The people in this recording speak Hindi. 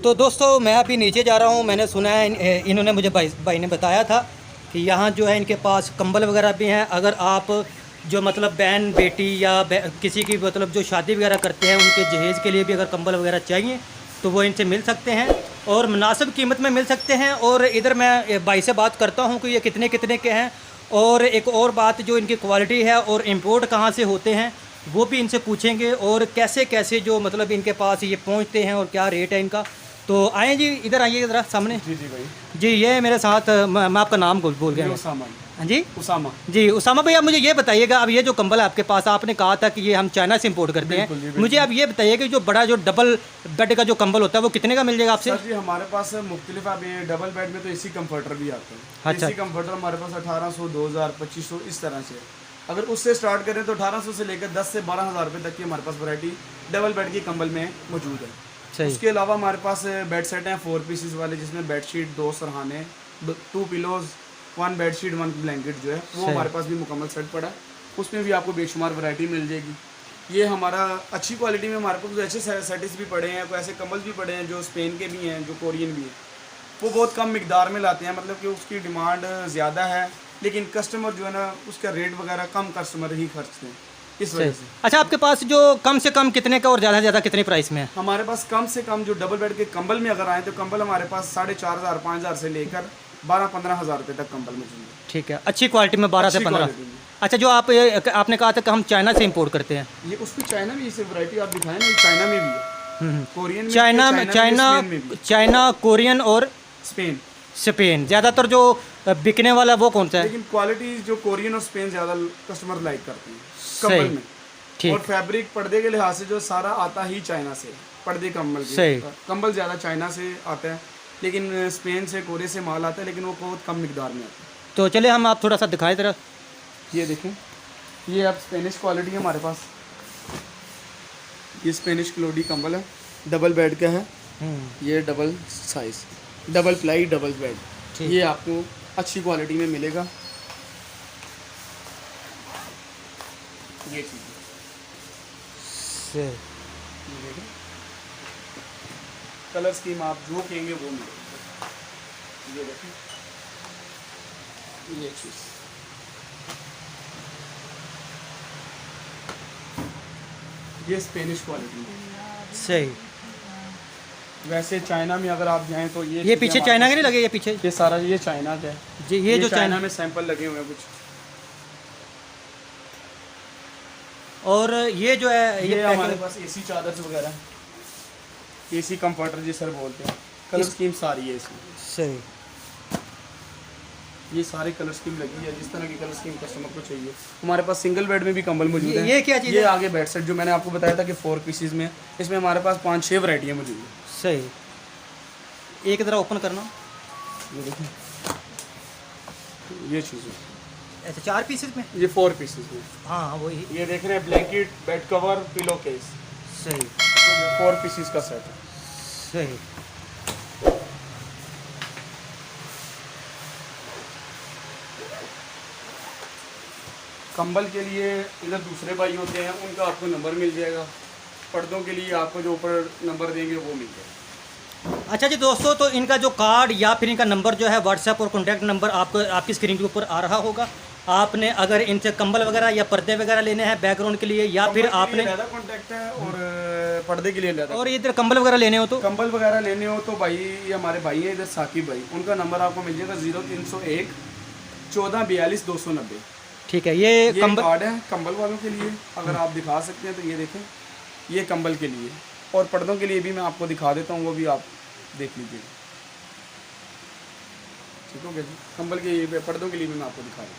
तो दोस्तों मैं अभी नीचे जा रहा हूँ। मैंने सुना है इन्होंने मुझे भाई ने बताया था कि यहाँ जो है इनके पास कंबल वगैरह भी हैं। अगर आप जो मतलब बहन बेटी या किसी की मतलब जो शादी वगैरह करते हैं उनके जहेज़ के लिए भी अगर कंबल वगैरह चाहिए तो वो इनसे मिल सकते हैं और मुनासिब कीमत में मिल सकते हैं। और इधर मैं भाई से बात करता हूँ कि ये कितने कितने के हैं, और एक और बात जो इनकी क्वालिटी है और इंपोर्ट कहाँ से होते हैं वो भी इनसे पूछेंगे, और कैसे कैसे जो मतलब इनके पास ये पहुँचते हैं और क्या रेट है इनका। तो आए जी, इधर आइए ज़रा सामने। जी जी भाई। जी ये मेरे साथ मैं आपका नाम बोल गया। उसामा। हाँ जी उसामा। जी उसामा भाई, आप मुझे ये बताइएगा, अब ये जो कंबल है आपके पास, आपने कहा था कि ये हम चाइना से इंपोर्ट करते हैं। बिल्कुल। मुझे अब ये बताइए कि जो बड़ा जो डबल बेड का जो कंबल होता है वो कितने का मिल जाएगा आपसे? सर जी हमारे पास मुख्तलिफ, अब ये डबल बेड में तो एसी कंफर्टर भी आते हैं। अच्छा। एसी कंफर्टर हमारे पास 1800, 2000, 2500 इस तरह से। अगर उससे स्टार्ट करें तो 1800 से लेकर 10 से 12,000 रुपये तक की हमारे पास वैरायटी डबल बेड के कंबल में मौजूद है। उसके अलावा हमारे पास बेड सेट हैं 4 पीसेस वाले, जिसमें बेडशीट, 2 सरहाने, 2 पिलोज, 1 बेडशीट, 1 ब्लैंकेट जो है वो हमारे पास भी मुकम्मल सेट पड़ा है। उसमें भी आपको बेशुमार वैरायटी मिल जाएगी। ये हमारा अच्छी क्वालिटी में हमारे पास ऐसे सेटिस भी पड़े हैं, कोई ऐसे कम्बल भी पड़े हैं जो स्पेन के भी हैं, जो कोरियन भी हैं। वो बहुत कम मिकदार में लाते हैं, मतलब कि उसकी डिमांड ज़्यादा है, लेकिन कस्टमर जो है ना उसका रेट वगैरह कम कस्टमर ही खर्चते हैं, इस वजह से। अच्छा, आपके पास जो कम से कम कितने का और ज़्यादा से ज़्यादा कितने प्राइस में है? हमारे पास कम से कम जो डबल बेड के कंबल में अगर आए तो कंबल हमारे पास 4,500, 5,000 से लेकर 12-15,000 रुपये तक कंबल मौजूद है। ठीक है, अच्छी क्वालिटी में 12 से 15। क्वालिटी में। अच्छा, जो आपने कहा था कि हम चाइना से इंपोर्ट करते हैं, ये उसमें चाइना में इसे वैरायटी आप दिखाएं ना, चाइना में भी है, कोरियन में, चाइना में, चाइना, कोरियन और स्पेन। स्पेन ज़्यादातर जो बिकने वाला वो कौन सा है? लेकिन क्वालिटी जो कोरियन और स्पेन ज़्यादा कस्टमर लाइक करते हैं कंबल में। और फैब्रिक पर्दे के लिहाज से जो सारा आता ही चाइना से, पर्दे कंबल के कंबल ज़्यादा चाइना से आता है, लेकिन स्पेन से, कोरिया से माल आता है, लेकिन वो बहुत कम मिकदार में आता है। तो चले हम आप थोड़ा सा दिखाएं ज़रा। ये देखें, ये अब स्पेनिश क्वालिटी है हमारे पास। ये स्पेनिश क्लोडी कंबल है, डबल बेड का है। ये double size, double ply, double bed. ये आपको अच्छी क्वालिटी में मिलेगा। ये चीज़ कलर स्कीम आप जो कहेंगे वो मिलेगा। ये देखें, ये चीज़ ये स्पेनिश क्वालिटी सही। वैसे चाइना में अगर आप जाएं तो ये पीछे चाइना के नहीं लगे? ये पीछे ये सारा ये चाइना का है जी। ये जो चाइना में सैंपल लगे हुए हैं कुछ। और ये जो है ये हमारे पास एसी चादर वगैरह, एसी कंफर्टर जी सर बोलते हैं। कलर स्कीम सारी है इसमें। सही। ये सारे कलर स्कीम लगी है, जिस तरह की कलर स्कीम कस्टमर को चाहिए। हमारे पास सिंगल बेड में भी कंबल मौजूद है। ये क्या चीज़ है? ये आगे बेड सेट जो मैंने आपको बताया था कि 4 पीसेस में, इसमें हमारे पास 5-6 वैरायटियाँ मौजूद है। सही। एक ज़रा ओपन करना। ये देखिए, ये चीज़ है। ऐसे 4 पीसेस में? ये 4 पीसेस में। हाँ वही। ये देख रहे हैं, blanket, bed cover, pillow case. सही। 4 पीसेस का सेट है। सही। कंबल के लिए इधर दूसरे भाई होते हैं, उनका आपको नंबर मिल जाएगा। पर्दों के लिए आपको जो ऊपर नंबर देंगे वो मिल जाएगा। अच्छा जी दोस्तों, तो इनका जो कार्ड या फिर इनका नंबर जो है व्हाट्सएप और कॉन्टैक्ट नंबर आपको आपकी स्क्रीन के ऊपर आ रहा होगा। आपने अगर इनसे कंबल वगैरह या पर्दे वगैरह लेने हैं बैकग्राउंड के लिए, या फिर आपने कॉन्टैक्ट है, और पर्दे के लिए और इधर कंबल वगैरह लेने हो तो कंबल वगैरह लेने हो तो भाई, ये हमारे भाई है इधर साकिब भाई, उनका नंबर आपको मिल जाएगा 0301 1442 290। ठीक है। ये कंबल कार्ड है कंबल वालों के लिए, अगर आप दिखा सकते हैं तो ये देखें, ये कंबल के लिए। और पर्दों के लिए भी मैं आपको दिखा देता हूँ, वो भी आप देख लीजिएगा। ठीक हो गया जी। कंबल के पर्दों के लिए भी मैं आपको दिखा दूँ।